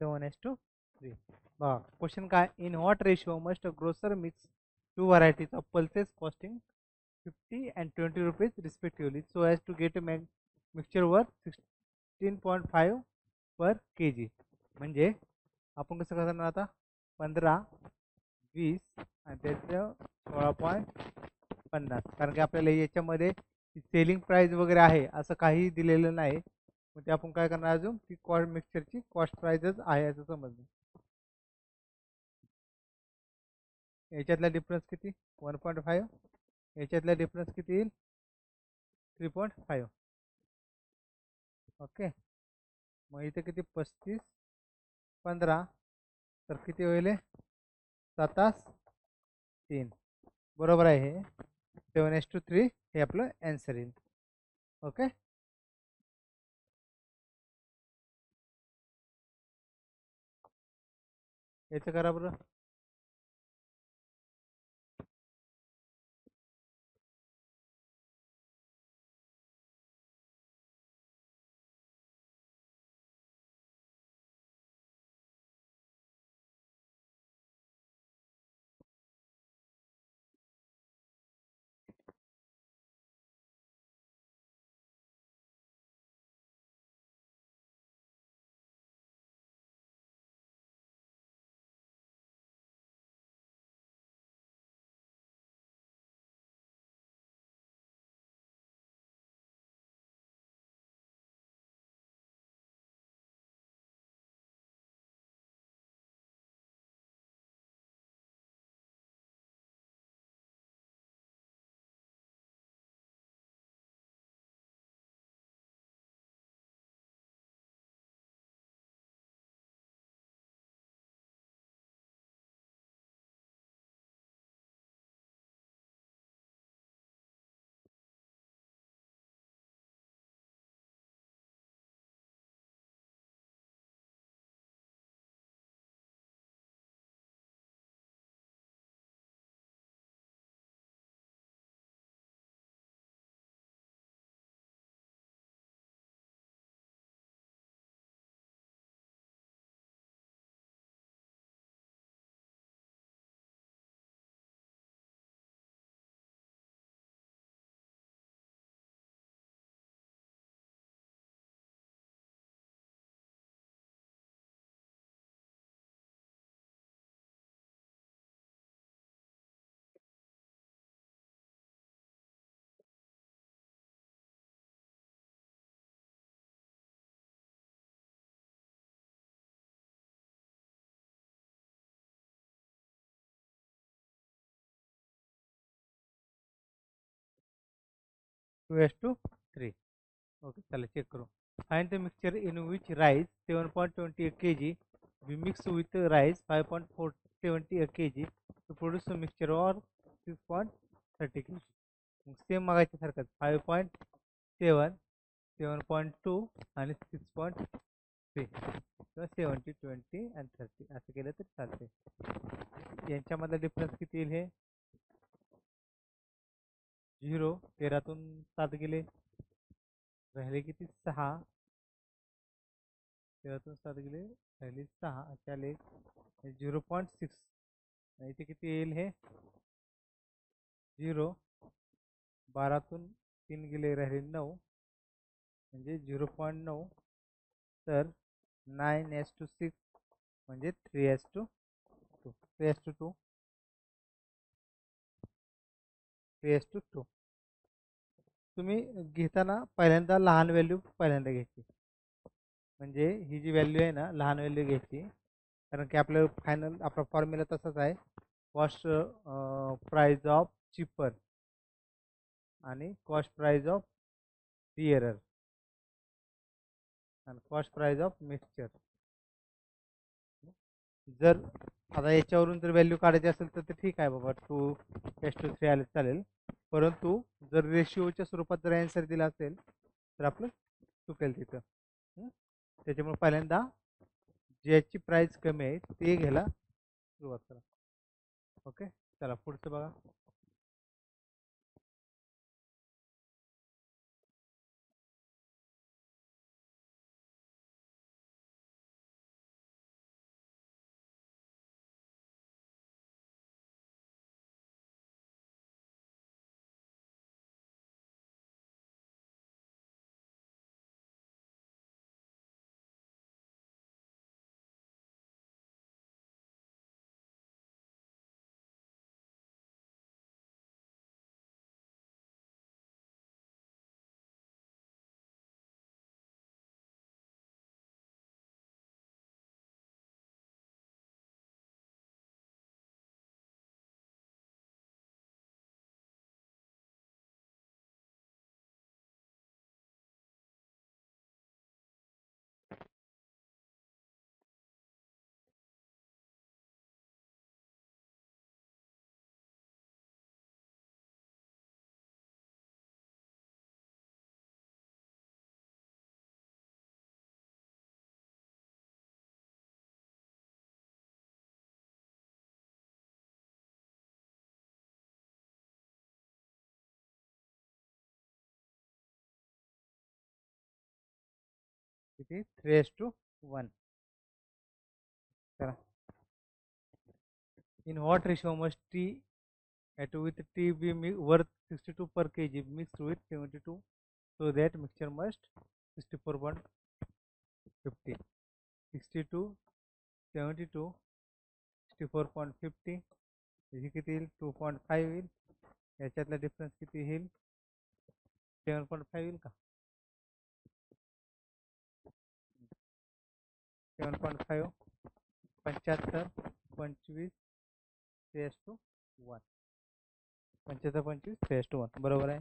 7:3. बघा क्वेश्चन काय, in what ratio must grocer mix two varieties of pulses costing 50 and 20 rupees respectively so as to get a mixture worth 16.5 per kg. म्हणजे आपण कसं करणार आता 15, 20 आणि त्याचं 16.50, कारण की आपल्याला याच्यामध्ये सेलिंग प्राइस वगैरे आहे असं काही दिलेलं नाही. मग ते आपण काय करणार, अजून ती कॉस्ट मिक्सचरची कॉस्ट प्राइसच आहे असं समजलं. याच्यातला डिफरन्स किती 1.5, याच्यातला डिफरन्स किती येईल 3.5. ओके, मग इथे किती 35, 15 तर किती होईल 7:3. बरोबर आहे, हे 7:3 हे आपलं आन्सर येईल. ओके, याचं करा बरं. 2:3. ओके, चला चेक करू. Find the mixture in which rice 7.20 kg we mix with rice 5.470 kg to produce a mixture or 6.30 kg. Same मागायच्या सारखंच 5.7, 7.2 आणि 6.3 किंवा 70, 20 आणि 30 असं केलं तर चालते. यांच्यामधला डिफरन्स किती येईल, हे 0, 13तून 7 गेले, राहिले किती 6, 13तून 7 गेले राहिले 6, चालेल 0.6. इथे किती येईल, हे 0, 12तून 3 गेले राहिले 9 म्हणजे 0.9. तर 9:6 म्हणजे 3:2, 3:2, 3:2. तुम्ही घेताना पहिल्यांदा लहान व्हॅल्यू पहिल्यांदा घ्यायची, म्हणजे ही जी व्हॅल्यू आहे ना लहान व्हॅल्यू घ्यायची, कारण की आपलं फायनल आपला फॉर्म्युला तसाच आहे, कॉस्ट प्राइस ऑफ चिपर आणि कॉस्ट प्राइस ऑफ डिअरर आणि कॉस्ट प्राइस ऑफ मिक्सचर. जर आता याच्यावरून जर व्हॅल्यू काढायची असेल तर ते ठीक आहे बाबा, 2:3 आले चालेल, परंतु जर रेशिओच्या स्वरूपात जर आन्सर दिला असेल तर आपलं चुकेल तिथं. त्याच्यामुळे पहिल्यांदा ज्याची प्राइस कमी आहे ते घ्यायला सुरुवात करा. ओके, चला पुढचं बघा. किती 3:1. चला, in what ratio must T at with T be worth 62 per kg mixed with 72, so that mixture must 64.50. 62 72 64.50 हे किती येईल 2.5 येईल. याच्यातला डिफरन्स किती येईल 7.5 येईल का 7.5 75 25 3:1 75 25 3:1 बरोबर आहे.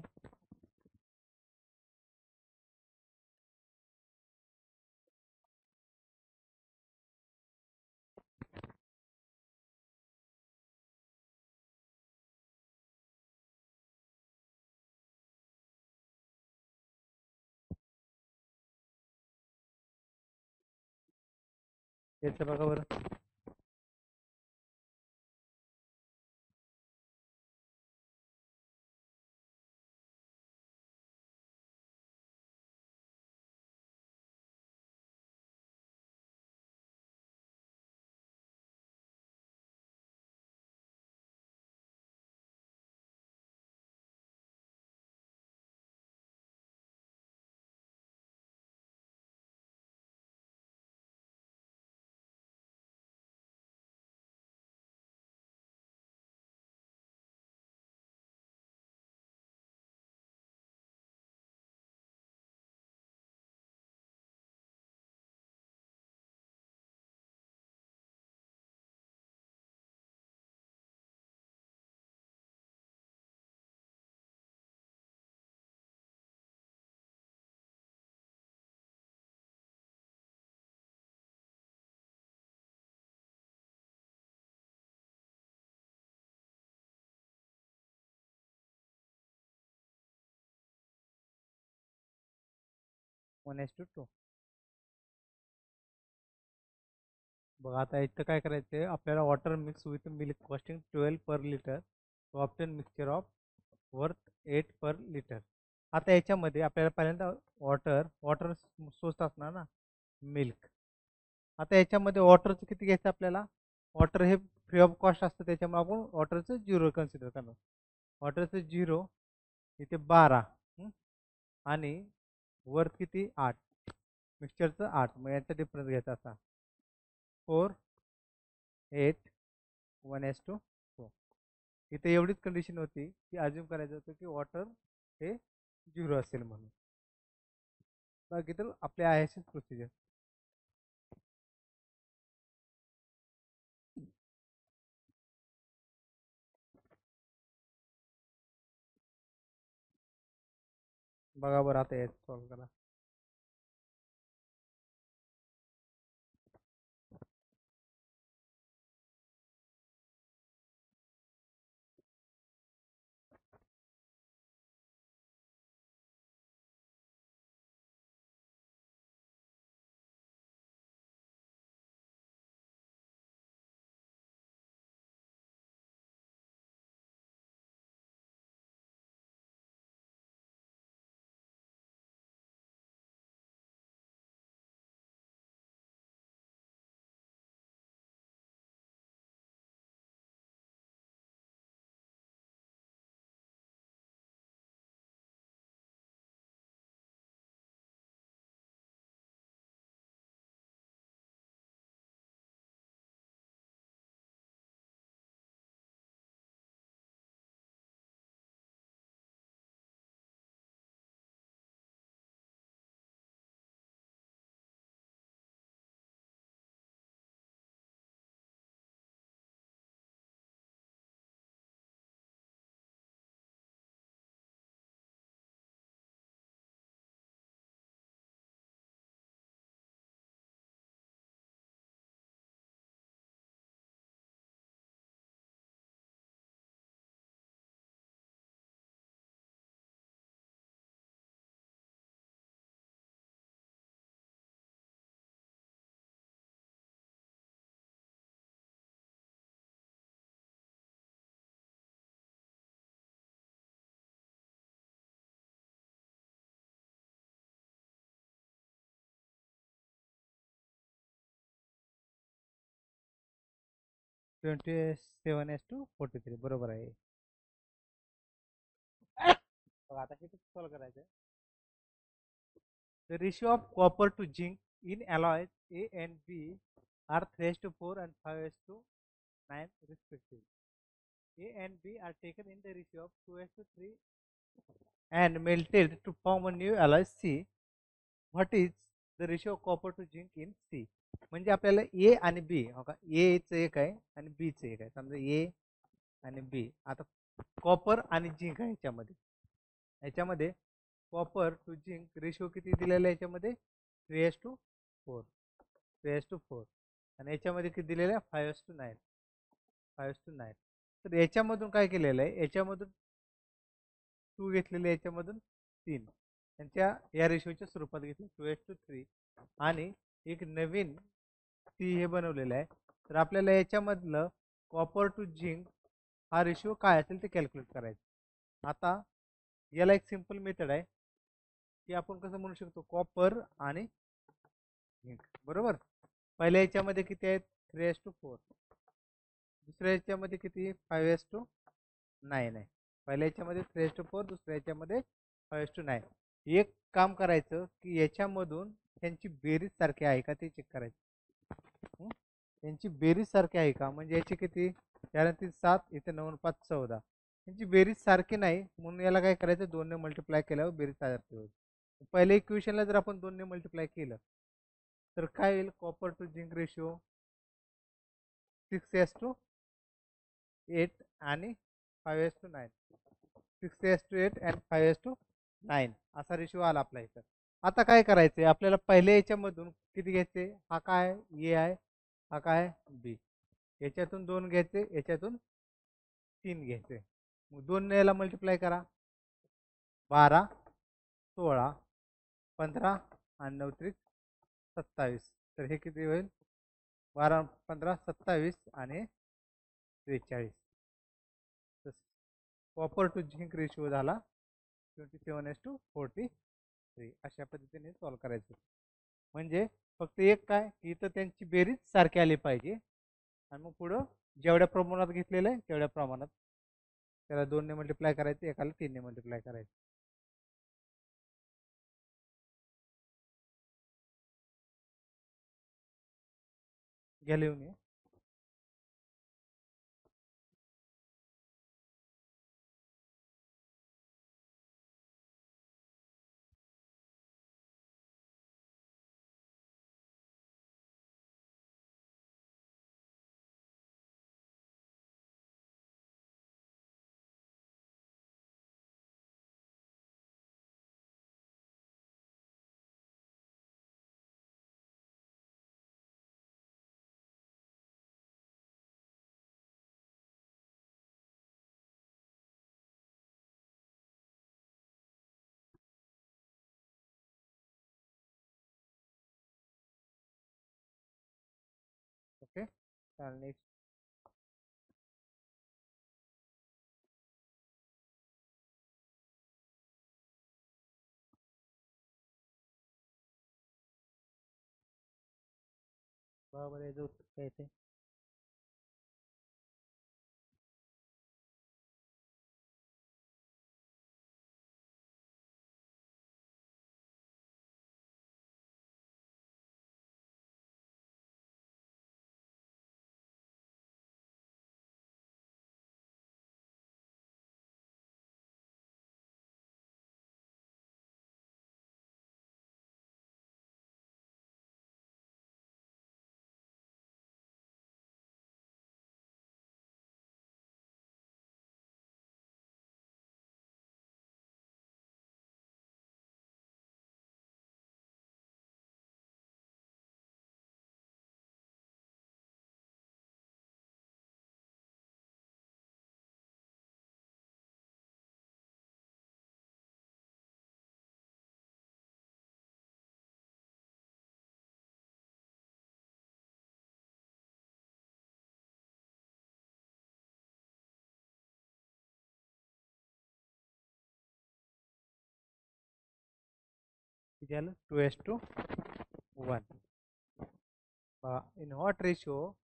याचं बघा बरं. One is to two. बघा आता इथं काय करायचं आहे आपल्याला water mix with milk costing 12 per litre to obtain mixture of worth 8 per litre. आता याच्यामध्ये आपल्याला पहिल्यांदा वॉटर वॉटर स्वस्त असणार ना मिल्क. आता याच्यामध्ये वॉटरचं किती घ्यायचं आपल्याला वॉटर हे फ्री ऑफ कॉस्ट असतं त्याच्यामुळे आपण वॉटरचं 0 कन्सिडर करणार. वॉटरचं 0 इथे 12 आणि वर्थ किती 8 मिक्सचरचं 8 मग याचा डिफरन्स घ्यायचा असा 4 8 1:2. इथे एवढीच कंडिशन होती की अज्युम करायचं होतं की वॉटर हे 0 असेल म्हणून. बाकी तर आपल्या आहे अशीच प्रोसिजर. बघा बरं आता याच सॉल्व करा. 27:43 बरोबर आहे. आता हे सॉल्व्ह करायचं. The ratio of copper to zinc in alloys A and B are 3:4 and 5:9 respectively. A and B are taken in the ratio of 2:3 and melted to form a new alloy C. What is the ratio of copper to zinc in C? म्हणजे आपल्याला A आणि B का A चं एक आहे आणि B चं एक आहे. समजा A आणि B. आता कॉपर आणि झिंक आहे याच्यामध्ये कॉपर टू झिंक रेशो किती दिलेला आहे याच्यामध्ये 3:4 3:4 आणि याच्यामध्ये किती दिलेलं आहे 5:9 5:9. तर याच्यामधून काय केलेलं आहे याच्यामधून 2 घेतलेले याच्यामधून 3 त्यांच्या या रेशोच्या स्वरूपात घेतले 2:3 आणि एक नवीन सी हे बनवलेलं आहे. तर आपल्याला याच्यामधलं कॉपर टू झिंक हा रेशो काय असेल ते कॅल्क्युलेट करायचं. आता याला एक सिंपल मेथड आहे की आपण कसं म्हणू शकतो कॉपर आणि झिंक बरोबर. पहिल्या याच्यामध्ये किती आहेत 3:4 दुसऱ्या याच्यामध्ये किती 5:9 आहे. पहिल्या याच्यामध्ये 3:4 दुसऱ्या याच्यामध्ये 5:9. एक काम करायचं की याच्यामधून त्यांची बेरीज सारखी आहे का ते चेक करायचं. त्यांची बेरीज सारखी आहे का म्हणजे याची किती त्यानंतर 7 इथे 9 5 14 यांची बेरीज सारखी नाही म्हणून याला काय करायचं 2 ने मल्टिप्लाय केल्यावर बेरीज सारखी होईल. पहिल्या इक्वेशनला जर आपण 2 ने मल्टिप्लाय केलं तर काय येईल कॉपर टू झिंक रेशिओ 6:8 आणि 5:9 6:8 आणि 5:9 असा रेशिओ आला आपला इथं. आता काय करायचंय आपल्याला पहिल्या याच्यामधून किती घ्यायचे हा काय ए आहे हा काय बी याच्यातून 2 घ्यायचे याच्यातून 3 घ्यायचे मग 2 ने याला मल्टिप्लाय करा 12 16 15 आणि 9 त्रिक 27 तर हे किती होईल 12 15 27 आणि 43. कॉपर टू झिंक रेशिओ झाला 27:43. अशा पद्धतीने सॉल्व्ह करायचं. म्हणजे फक्त एक काय इथं त्यांची बेरीज सारखी आली पाहिजे आणि मग पुढं जेवढ्या प्रमाणात घेतलेलं आहे तेवढ्या प्रमाणात त्याला 2 ने मल्टिप्लाय करायचं एकाला 3 ने मल्टिप्लाय करायचं. घ्या लिहून ये. ओके नेक्स्ट बरोबर आहे जो काय ते किती आलं 2:1. In what ratio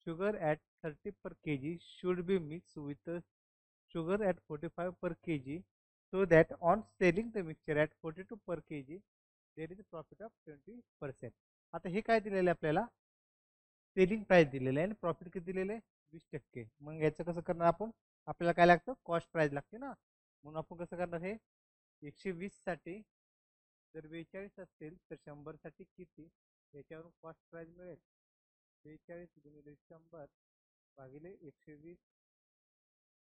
sugar at 30 per kg should be mixed with sugar at 45 per kg so that on selling the mixture at 42 per kg there is a profit of 20%. आता हे काय दिलेलं आहे आपल्याला सेलिंग प्राइस दिलेलं आहे आणि profit किती दिलेलं आहे 20%. मग याचं कसं करणार आपण आपल्याला काय लागतं कॉस्ट प्राइस लागते ना म्हणून आपण कसं करणार हे 120 साठी जर 42 असेल तर 100 साठी किती याच्यावरून कॉस्ट प्राइस मिळेल 42 गुणिले 100 भागिले 120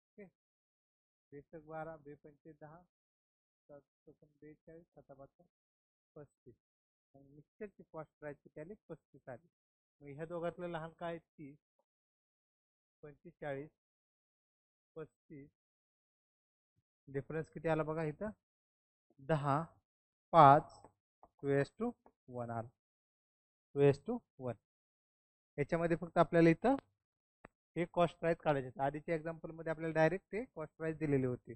ओके बेसक 12 बेपंचे 10 42 7 35 आणि मिक्सरची कॉस्ट प्राइस किती आली 35 आली मग ह्या दोघातलं लहान काय 30 45 35 डिफरन्स किती आला बघा इथं 10 5 2:1 आला 2:1 याच्यामध्ये फक्त आपल्याला इथं हे कॉस्ट प्राइस काढायचे आधीच्या एक्झाम्पल मध्ये आपल्याला डायरेक्ट ते कॉस्ट प्राइस दिलेली होती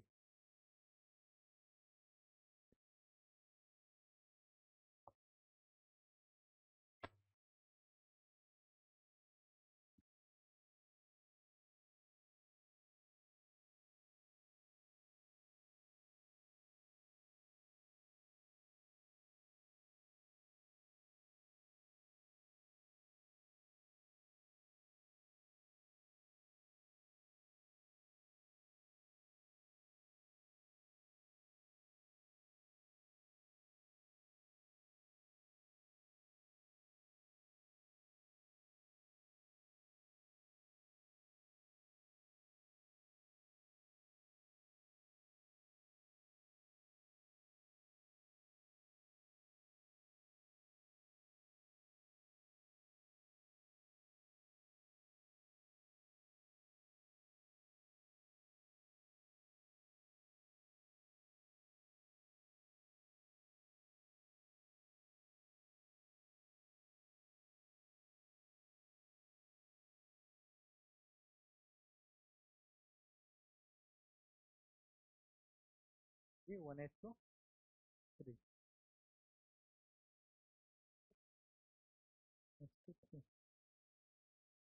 ही 1:3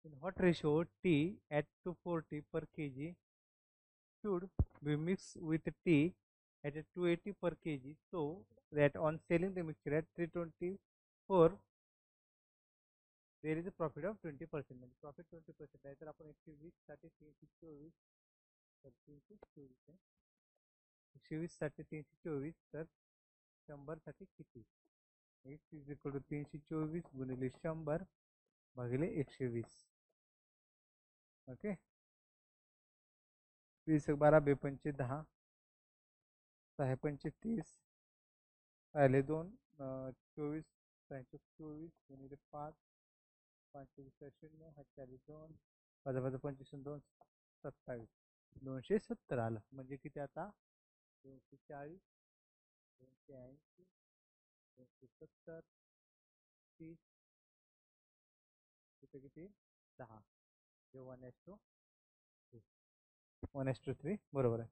in what ratio tea at 240 per kg should be mixed with tea at a 280 per kg so that on selling the mixture at 324 there is a profit of 20% म्हणजे profit 20% आहे तर आपण 120 साठी 324 तर 324 120 साठी 324 तर 100 साठी किती x इज इक्वल टू 324 गुणिले 100 भागिले 120 ओके 20 12 बेपंचे 10 6 पंचे 30 पहले 2 24 24 गुणिले 5 5 शून्य 2 वजा 25 2 27 270 आलं म्हणजे किती आता 240 280 270 30 तिथे किती 10 1:3 बरोबर आहे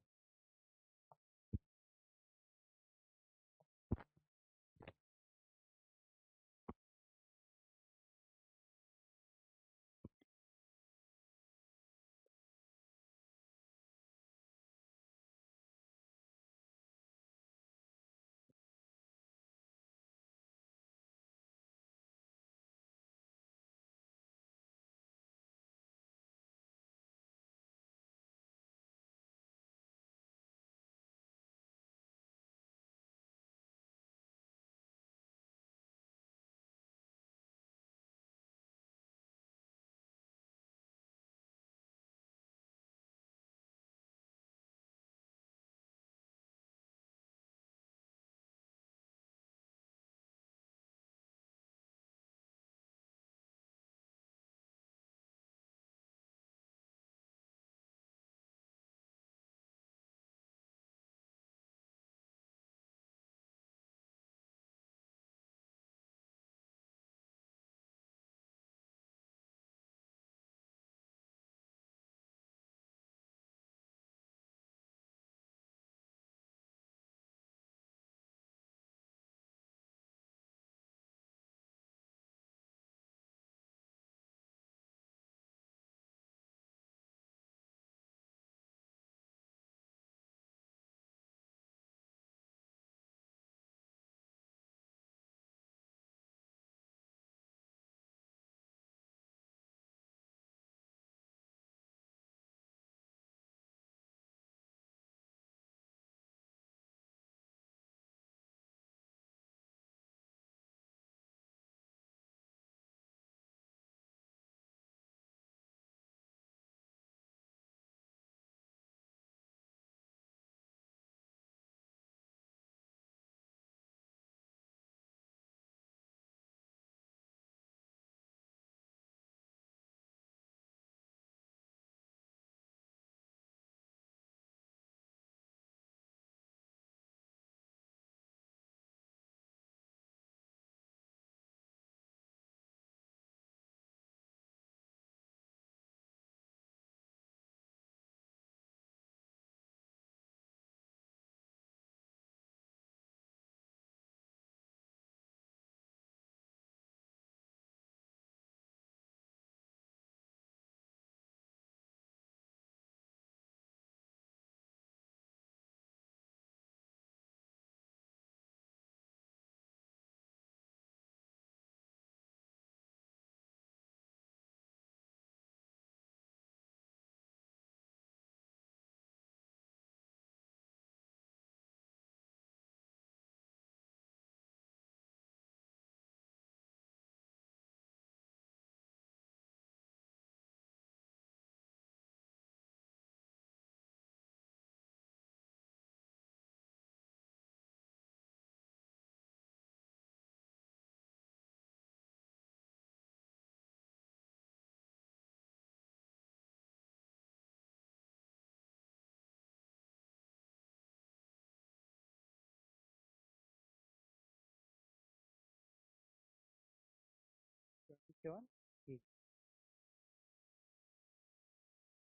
27 kg.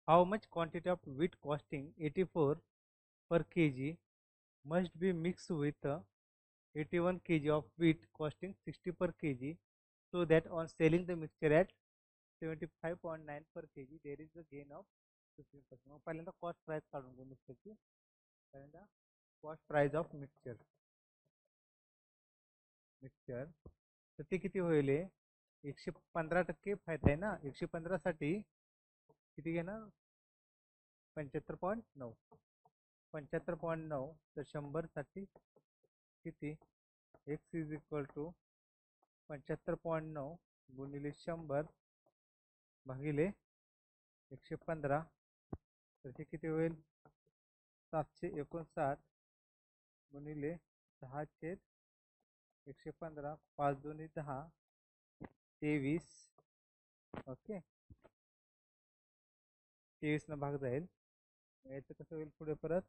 How much quantity of wheat costing 84 per kg must be mixed with 81 kg of wheat costing 60 per kg, so that on selling the mixture at 75.9 per kg there is a gain of 15%. मग पहिल्यांदा cost price काढून घेऊ मिक्सरची. पहिल्यांदा cost price of mixture mixture तर ते किती होईल 115% फायदा आहे ना. 115 साठी किती घेणार 75.9 75.9 तर 100 साठी किती x इज इक्वल टू 75.9 गुणिले 100 भागिले 115 तर ते किती होईल 759 गुणिले 10/115 5 2 10 23. ओके 23 न भाग जाईल. याचं कसं होईल पुढे परत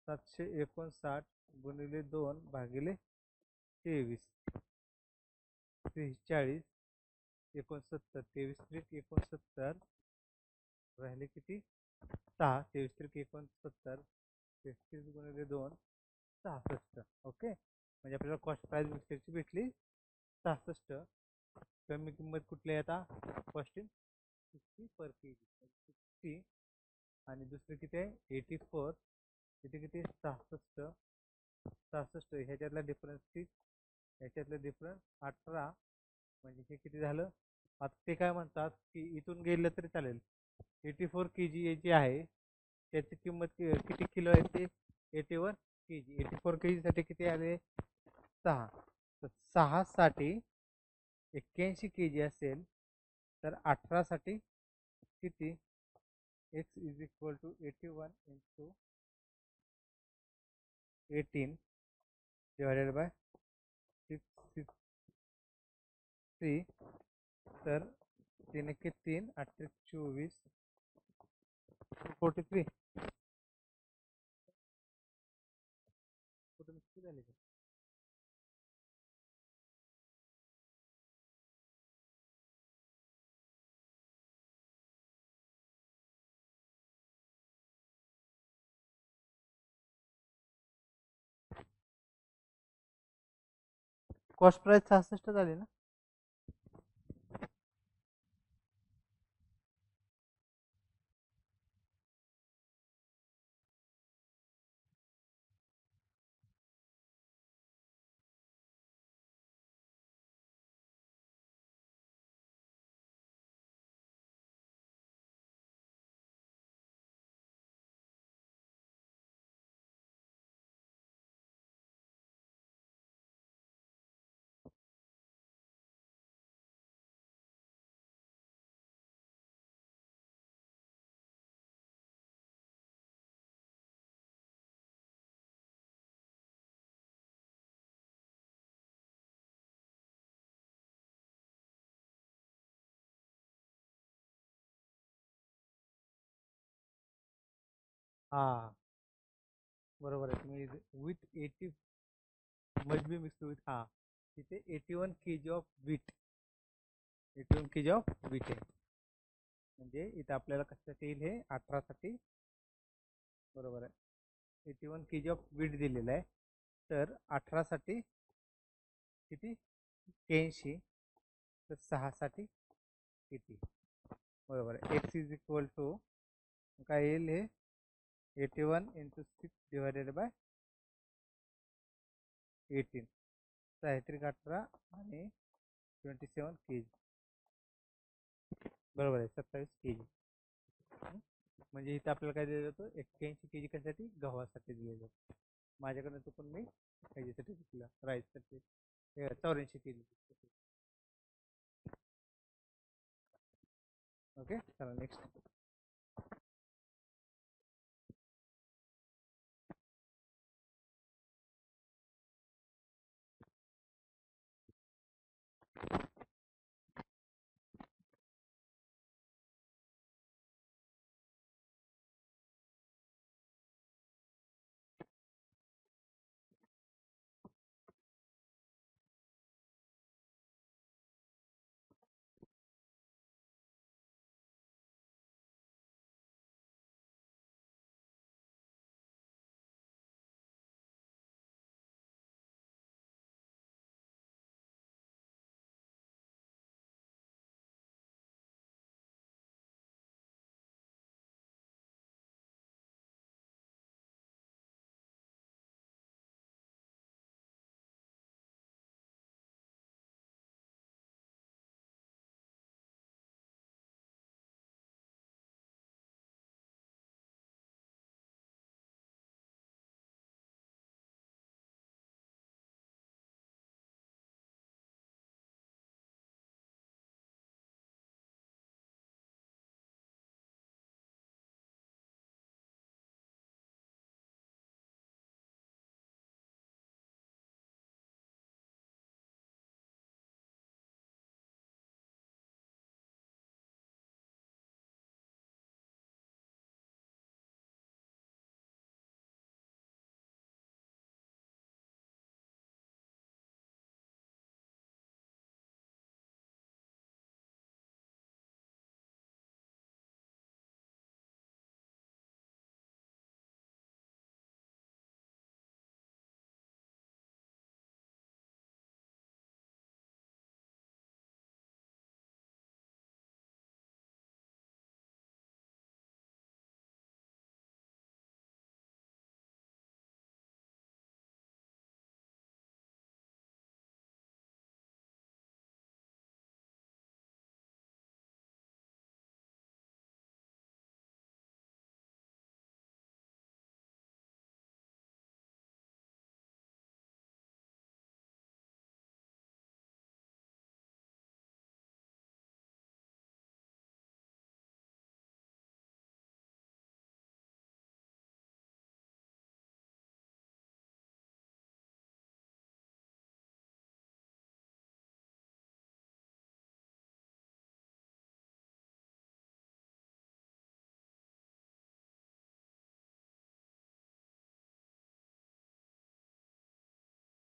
759 गुणिले 2 भागिले 23 43 69 23 त्रिक 69 राहिले किती 6 23 त्रिक 69 33 गुणिले 2 66. ओके म्हणजे आपल्याला कॉस्ट प्राइस मिक्सरची भेटली 66. कमी किंमत कुठली आहे आता कॉस्टिंग 60 पर केजी 60 आणि दुसरे किती आहे 84 तिथे किती 66 66 ह्याच्यातला डिफरन्स 6 ह्याच्यातला डिफरन्स 18 म्हणजे हे किती झालं. आता ते काय म्हणतात की इथून गेलं तरी चालेल 84 kg जे आहे त्याची किंमत किती किलो आहे ते 81 kg 84 kg साठी किती आले 6 तर 6 साठी 81 kg असेल तर 18 साठी किती x is equal to 81 into 18 divided by 663 तर 3 1 3 8 24 43 कुठे मिस्टेक झाली का कॉस्ट प्राइस 66 झाली ना. हा बरोबर आहे तुम्ही with 80 must be mix with हा तिथे 81 kg of wheat 81 kg of wheat आहे म्हणजे इथे आपल्याला कशासाठी येईल हे 18 साठी बरोबर आहे 81 kg ऑफ वीट दिलेलं आहे तर 18 साठी किती 81 तर 6 साठी किती बरोबर आहे x इज इक्वल टू काय येईल हे 81 इंटू 6 डिवायडेड बाय 18 साहित्रिक 18 आणि 27 kg बरोबर आहे 27 kg. म्हणजे इथे आपल्याला काय दिलं जातं 81 kg कशासाठी गव्हासाठी दिलं जातं. माझ्याकडनं चुकून मी ह्याच्यासाठी घेतलं राईससाठी 84 kg. ओके चला next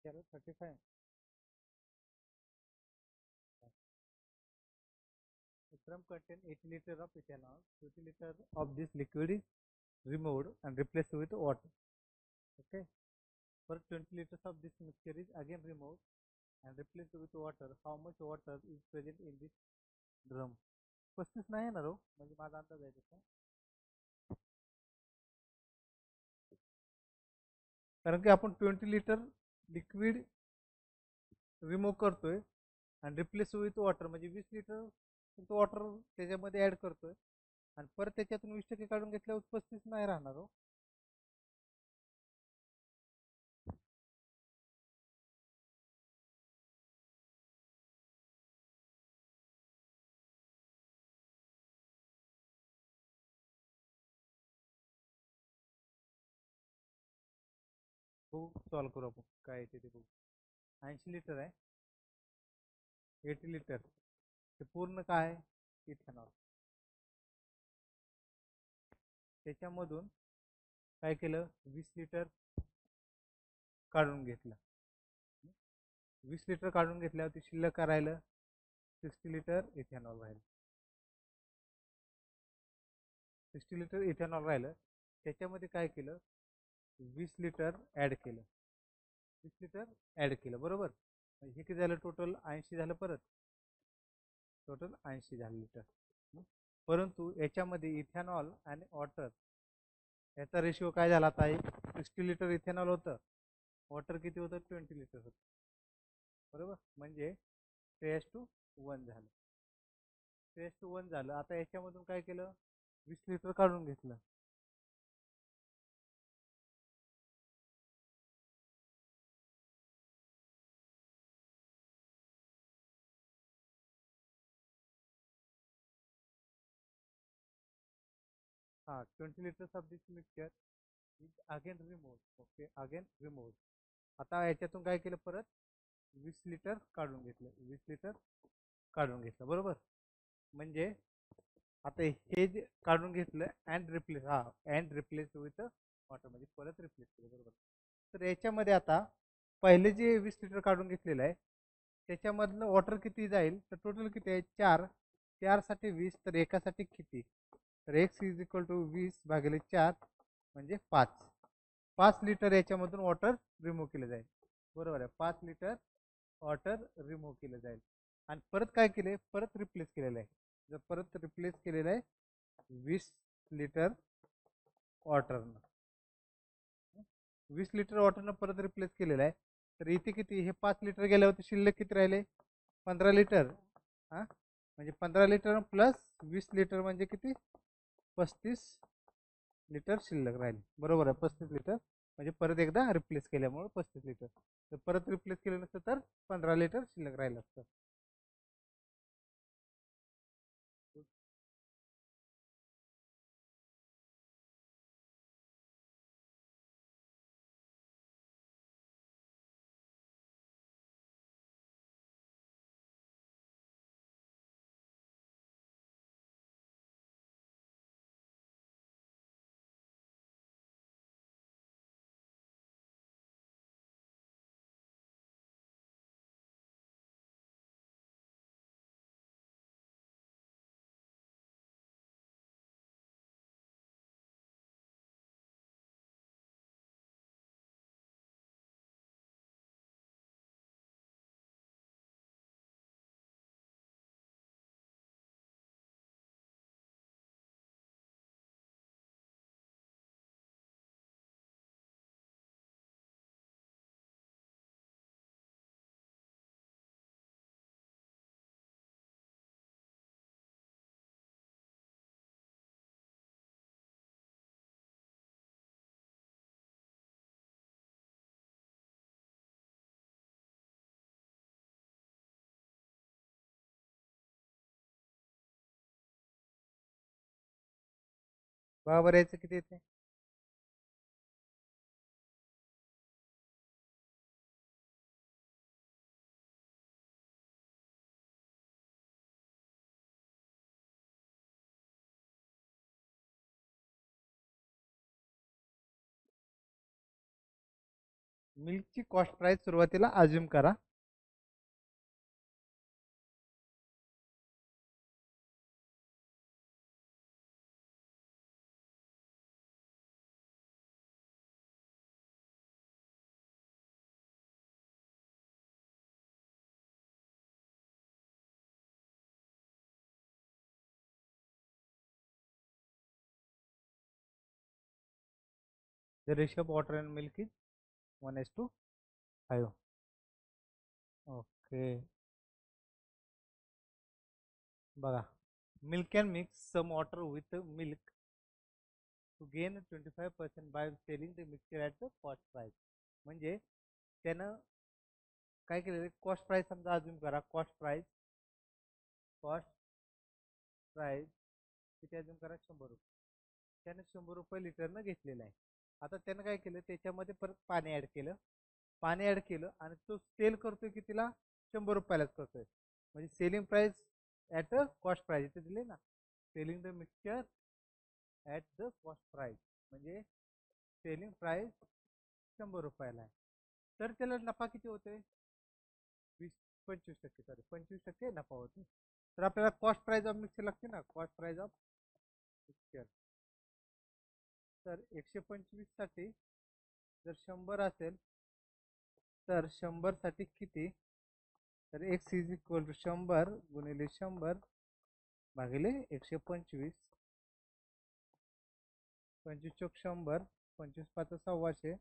HCl 35. The drum contain 80 liter of ethanol. 20 liter of this liquid is removed and replaced with water. Okay. For 20 liters of this mixture is again removed and replaced with water. How much water is present in this drum? 35 नाही येणार हो, म्हणजे माझा अंदाज आहे तसा. कारण की आपण 20 लिटर लिक्विड रिमूव्ह करतोय आणि रिप्लेस विथ वॉटर म्हणजे 20 लिटर वॉटर त्याच्यामध्ये ऍड करतोय आणि परत त्याच्यातून 20% काढून घेतल्यावर 35 नाही राहणार हो. बघू सॉल्व करू आपण काय येते ते बघू. 80 लिटर आहे, 80 लिटर ते पूर्ण काय इथेनॉल. त्याच्यामधून काय केलं, 20 लिटर काढून घेतलं. 20 लिटर काढून घेतल्यावर शिल्लक काय राहिलं, 60 लिटर इथेनॉल राहिलं. 60 लिटर इथेनॉल राहिलं. त्याच्यामध्ये काय केलं, 20 लिटर ऍड केलं. 20 लिटर ऍड केलं बरोबर. हे किती झालं, टोटल 80 झालं. परत टोटल 80 झालं लिटर. परंतु याच्यामध्ये इथेनॉल आणि वॉटर याचा रेशिओ काय झाला आता, 60 लिटर इथेनॉल होतं, वॉटर किती होतं, 20 लिटर होतं बरोबर. म्हणजे 3:1 झालं. 3:1 झालं. आता याच्यामधून काय केलं, 20 लिटर काढून घेतलं. हा 20 litres of this mixture is again remove. Okay, again remove. आता याच्यातून काय केलं, परत 20 लिटर काढून घेतलं. 20 लिटर काढून घेतलं बरोबर. म्हणजे आता हे जे काढून घेतलं अँड रिप्लेस, हा अँड रिप्लेस विथ वॉटर म्हणजे परत रिप्लेस केलं बरोबर. तर याच्यामध्ये आता पहिले जे 20 लिटर काढून घेतलेलं आहे त्याच्यामधलं वॉटर किती जाईल, तर टोटल किती आहे, 4. 4 साठी 20, तर एकासाठी किती, तर एक्स इज इक्वल टू 20 भागिले 4 म्हणजे 5. 5 लिटर याच्यामधून वॉटर रिमूव्ह केलं जाईल बरोबर आहे. 5 लिटर वॉटर रिमूव्ह केलं जाईल. आणि परत काय केले, परत रिप्लेस केलेलं आहे. जर परत रिप्लेस केलेलं आहे 20 लिटर वॉटरनं, 20 लिटर वॉटरनं परत रिप्लेस केलेलं आहे. तर इथे किती, हे 5 लिटर गेल्यावरती शिल्लक किती राहिले, 15 लिटर. हा म्हणजे 15 लिटर प्लस 20 लिटर म्हणजे किती, 35 लिटर शिल्लक राहिले बरोबर आहे. 35 लिटर म्हणजे परत एकदा रिप्लेस केल्यामुळे 35 लिटर. जर परत रिप्लेस केलं नसतं तर 15 लिटर शिल्लक राहिलं असतं. बरोबर यायचं किती येते, मिल्कची कॉस्ट प्राइस सुरुवातीला अज्युम करा. The ratio of water and milk is 1:5. Okay. बघा, milk can mix some water with milk to gain 25% by selling the mixture at the cost price. म्हणजे त्यानं काय केलेलं, कॉस्ट प्राइस समजा अजून करा. कॉस्ट प्राइस किती अजून करा, 100 रुपये. त्याने 100 रुपये लिटरनं घेतलेलं आहे. आता त्यानं काय केलं, त्याच्यामध्ये परत पाणी ऍड केलं आणि तो सेल करतोय कितीला, 100 रुपयालाच करतोय. म्हणजे selling price at the cost price इथे दिले ना, selling the mixture at the cost price, म्हणजे सेलिंग प्राइस 100 रुपयाला आहे. तर त्याला नफा किती होतोय, 25%, सॉरी 25% नफा होतो. तर आपल्याला कॉस्ट प्राइस ऑफ मिक्सचर लागते ना, कॉस्ट प्राइस ऑफ मिक्सचर. तर 125 साठी जर 100 असेल तर 100 साठी किती, तर x इज इक्वल टू 100 गुणिले 100 भागिले 125. 25 चोक 100, 25 पाच 100,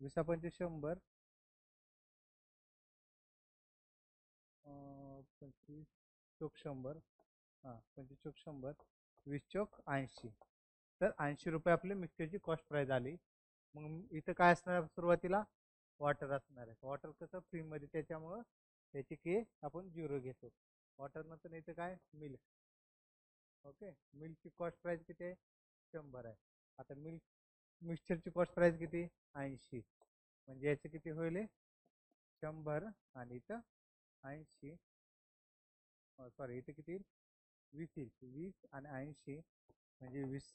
20 पंचे 100, 25 चोक 100, हां 25 चोक 100, 20 चोक 80. तर 80 रुपये आपली मिक्सरची कॉस्ट प्राइस आली. मग इथं काय असणार, सुरुवातीला वॉटर असणार आहे. वॉटर कसं फ्रीमध्ये, त्याच्यामुळं त्याची के आपण 0 घेतो. वॉटर नंतर इथं काय, मिल्क. ओके, मिल्कची कॉस्ट प्राइस किती आहे, 100 आहे. आता मिक्सचरची कॉस्ट प्राइस किती, 80. म्हणजे याचं किती होईल, 100 आणि इथं 80, सॉरी इथं किती, 20 आणि 80, म्हणजे 20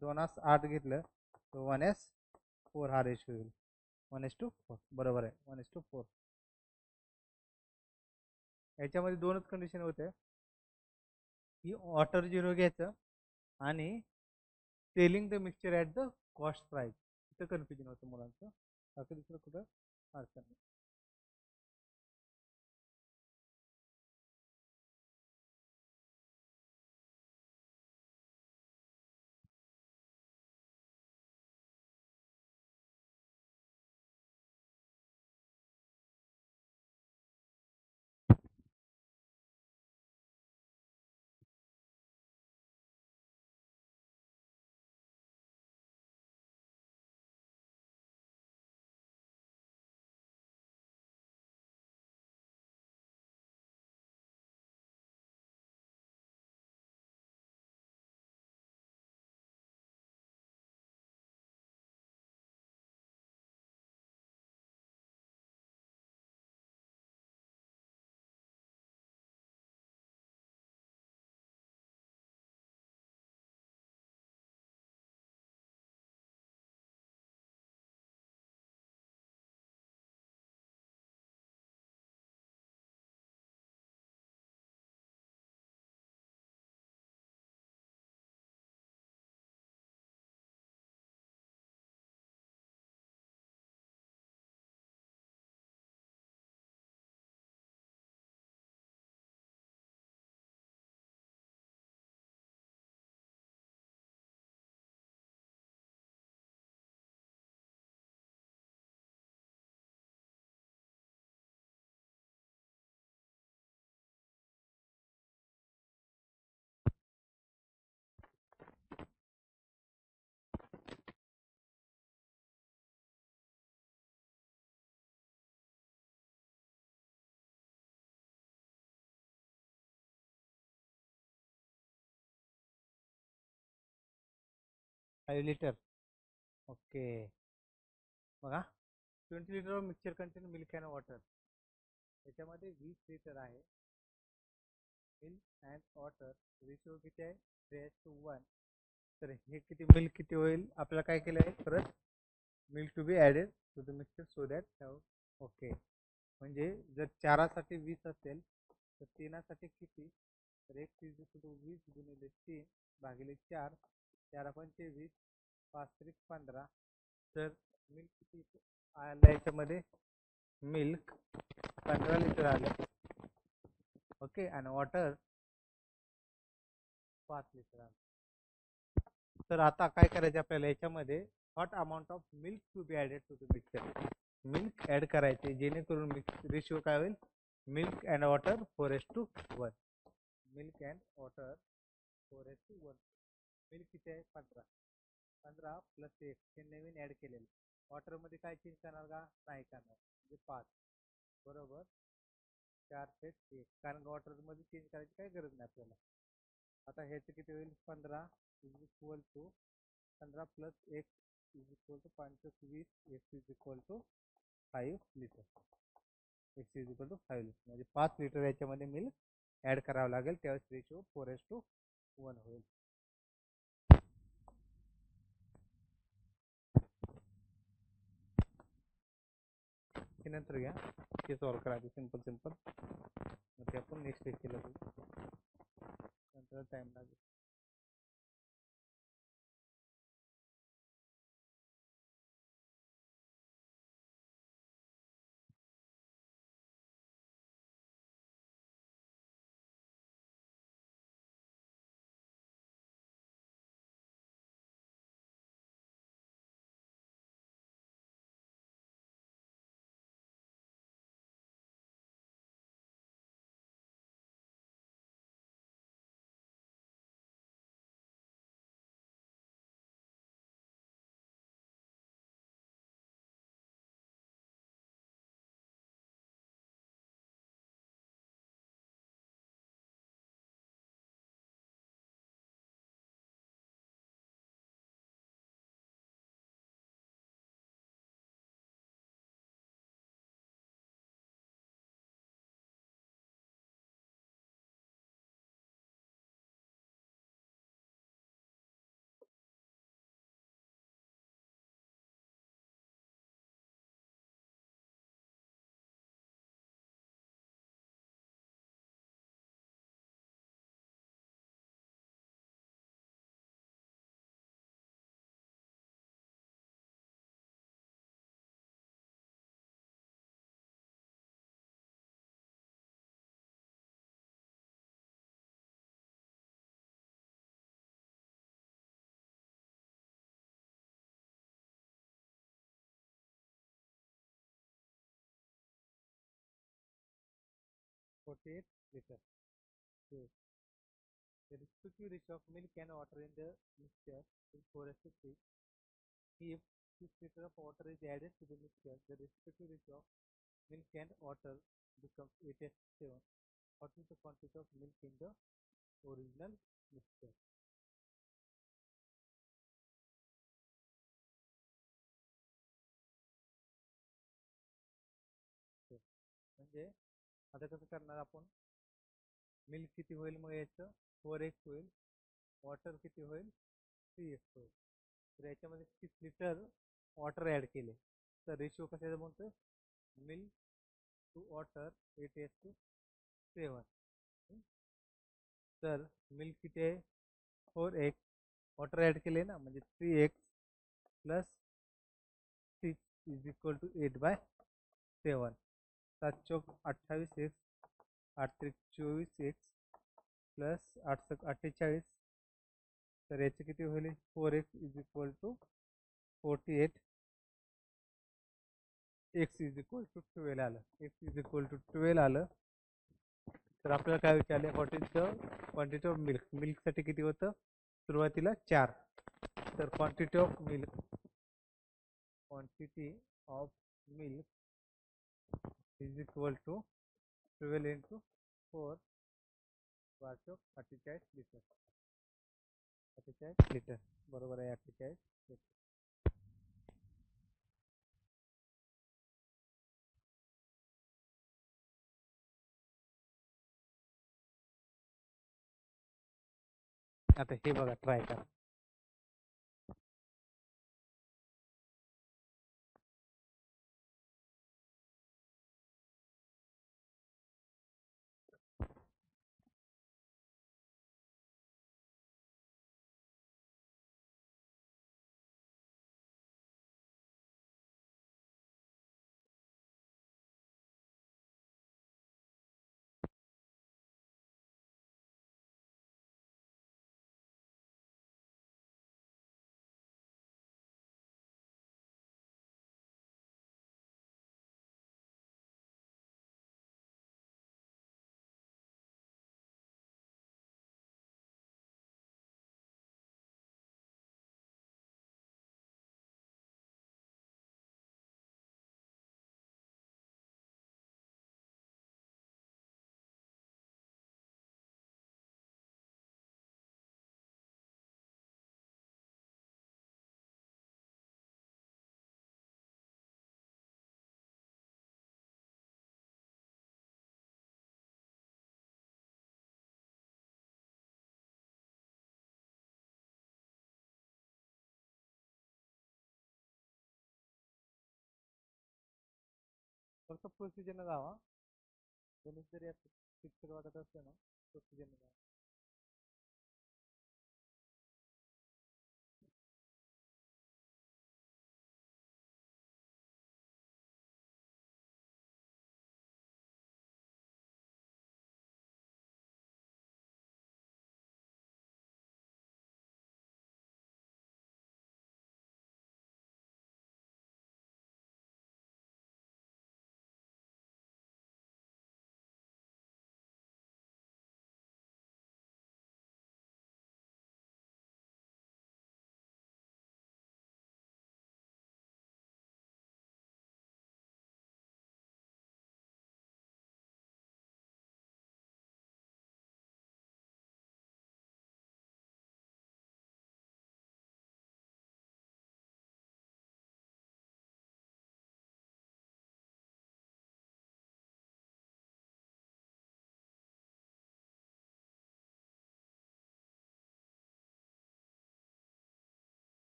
2 8 घेतलं तर 1:4 हा रेशो होईल. 1:4 बरोबर आहे, 1:4. याच्यामध्ये दोनच कंडिशन होते, की वॉटर 0 घ्यायचं आणि selling the mixture at the cost price. इथं कन्फ्युजन होतं मुलांचं, बाकी दुसरं कुठं अडचण नाही. 5 लिटर. ओके, बघा 20 litre mixture content milk and water. त्याच्यामध्ये 20 लिटर आहे मिल्क अँड वॉटर. रेशिओ किती आहे, 3:1. तर हे किती मिल्क किती होईल, आपल्याला काय केलं आहे परत milk to be added to the mixture so that okay. म्हणजे जर चारासाठी 20 असेल तर तीनासाठी किती, तर x इज इक्वल टू 20 गुणिले 3 भागिले 4, 4 पंचे 20, 5 त्रिक 15. तर मिल्क किती आलं याच्यामध्ये, मिल्क 15 लिटर आलं. ओके, आणि वॉटर 5 लिटर आलं. तर आता काय करायचं आपल्याला याच्यामध्ये, what amount of milk to be added to the mixture, milk add करायचे जेणेकरून मिक्स रेशिओ काय होईल, milk and water 4:1. Milk and water 4:1. Milk किती आहे 15, 15 प्लस 1 हे नवीन ॲड केलेलं. वॉटरमध्ये काय चेंज करणार का, नाही करणार, म्हणजे 5 बरोबर 4:1, कारण वॉटरमध्ये चेंज करायची काही गरज नाही आपल्याला. आता ह्याचं किती होईल, 15 is equal to 15 plus 1 is equal to 5 20, x is equal to 5 litre. x is equal to 5 litre म्हणजे 5 लिटर याच्यामध्ये मिल्क ॲड करावं लागेल, त्यावेळेस रेशो 4:1 होईल. ते नंतर घ्या, ते सॉल्व करायचं सिंपल. मग ते आपण नेक्स्ट केलं नंतर टाइम लागेल. $48 liter. So the respective ratio of milk and water in the mixture is 4:3. If 6 liter of water is added to the mixture, the respective ratio of milk and water becomes 8:7. What is the quantity of milk in the original mixture? म्हणजे आता कसं करणार आपण, milk किती होईल मग याचं 4x होईल, वॉटर किती होईल 3x होईल. तर याच्यामध्ये 6 लिटर वॉटर ॲड केले तर रेशिओ कशाचा बनतो, मिल्क टू वॉटर 8:7. तर मिल्क किती आहे 4x, वॉटर ॲड केले ना म्हणजे 3x plus 6 is equal to 8/7. 7 चौक 28x, 8 त्रिक 24x प्लस 8 48. तर याचे किती होईल 4x is equal to 48, x is equal to 12 आलं. x इज इक्वल टू 12 आलं. तर आपल्याला काय विचारले, what is the quantity of milk, मिल्कसाठी किती होतं सुरुवातीला 4. तर quantity of milk is equal to 12 into 4, 48 litre. 48 litre बरोबर आहे 48 लिटर. आता हे बघा ट्राय करा. फक्त प्रोसिजरनं गावा गणित जरी पिक्चर वाटत असलं ना प्रोसिजरनं गावा.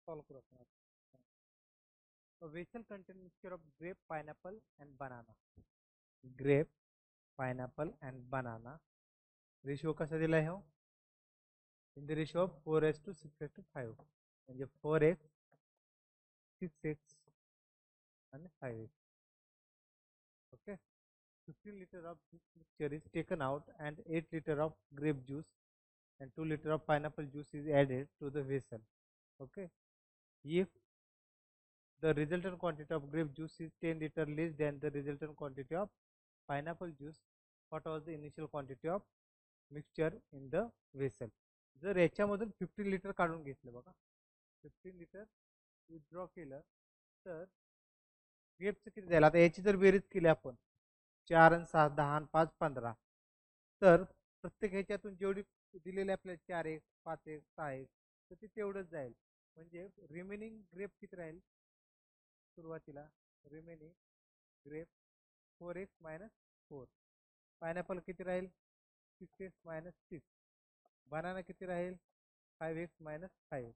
सॉल्व करू आपण. A vessel contains mixture of grape, pineapple and banana. Grape, pineapple and banana. Ratio कसा दिला आहे हो? इन द रेशिओ ऑफ 4:6:5 म्हणजे 4x 6x and 5x. Okay, 15 liter of this mixture is taken out and 8 liter of grape juice and 2 liter of pineapple juice is added to the vessel. Okay, if the resultant quantity of grape juice is 10 liter less than the resultant quantity of pineapple juice, what was the initial quantity of mixture in the vessel? जर याच्यामधून 15 litre काढून घेतलं बघा, 15 litre withdraw केलं तर ग्रेपचं किती जाईल? आता याची जर बेरीज केली आपण 4 आणि 6 10 आणि 5 15, तर प्रत्येक ह्याच्यातून जेवढी दिलेली आपल्याला 4x 5x 6x तर ते तेवढंच जाईल. म्हणजे रिमेनिंग ग्रेप किती राहील? सुरुवातीला remaining grep 4x minus 4. Pineapple किती राहील? 6x minus 6. बनाना किती राहील? 5x minus 5.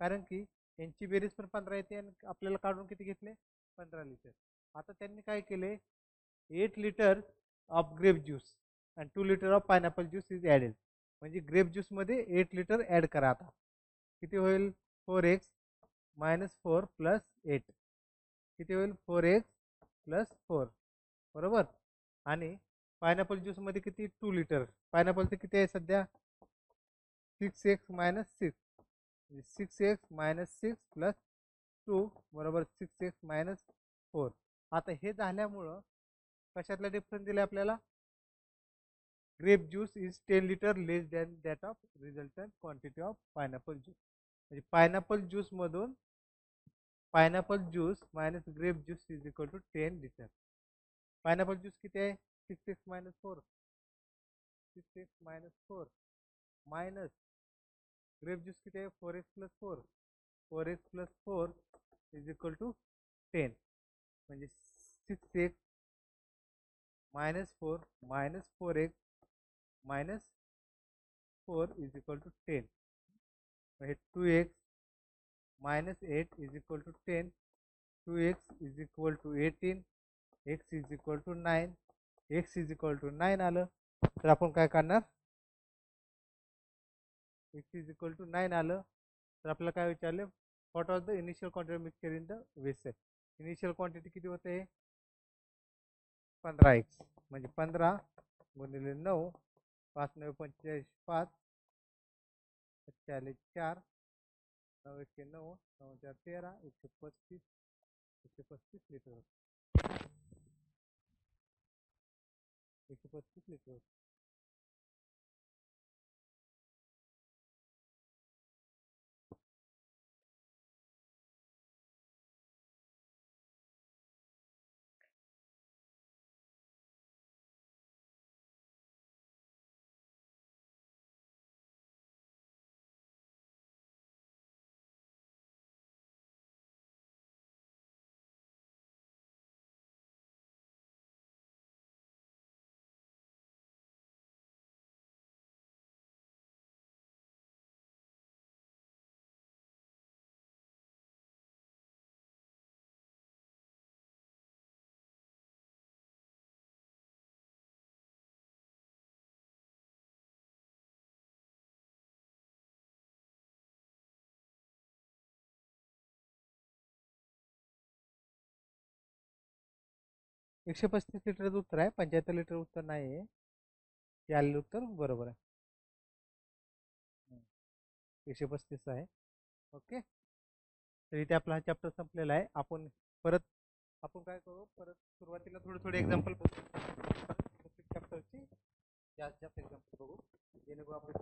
कारण की यांची बेरीज पण 15 येते आणि आपल्याला काढून किती घेतले? 15 लिटर. आता त्यांनी काय केले? 8 litre of grape juice and 2 litre of pineapple juice is added. म्हणजे ग्रेप ज्यूस मध्ये 8 लिटर ॲड करा. आता किती होईल? 4x मायनस 4 प्लस 8 किती होईल? 4x प्लस 4 बरोबर. आणि पायनॅपल ज्यूस मध्ये किती? 2 लिटर. पायनॅपलचं किती आहे सध्या? 6x minus 6 6x minus 6 plus 2 बरोबर 6x मायनस 4. आता हे झाल्यामुळं कशातला डिफरन्स दिला आपल्याला grape juice is 10 litre less than that of resultant quantity of pineapple juice. म्हणजे पायनॅपल ज्यूस मधून pineapple juice minus grape juice is equal to 10 litre. Pineapple juice किती आहे 6x minus 4 6x minus 4 minus grape juice किती आहे 4x plus 4 4x plus 4 is equal to 10. म्हणजे 6x minus 4 minus 4x minus 4 is equal to 10. म्हणजे 2x minus 8 is equal to 10. 2x is equal to 18. x is equal to 9. x is equal to 9 आलं तर आपण काय करणार x is equal to 9 आलं तर आपल्याला काय विचारले what was the initial quantity mixture in the vessel. Initial quantity किती होते 15x म्हणजे 15 गुणिले 9 5 9 45 5 40 4 9 1 9 9 4 13 135 लिटर 135 लिटर. एकशे 35 लिटरचं उत्तर आहे 75 लिटर उत्तर नाही आहे. ते आलेलं उत्तर बरोबर आहे 135 आहे. ओके तर इथे आपला हा चॅप्टर संपलेला आहे. आपण परत आपण काय करू परत सुरुवातीला थोडे थोडे एक्झाम्पल बघू चॅप्टरची जास्त जास्त एक्झाम्पल बघू जेणेकरून आपण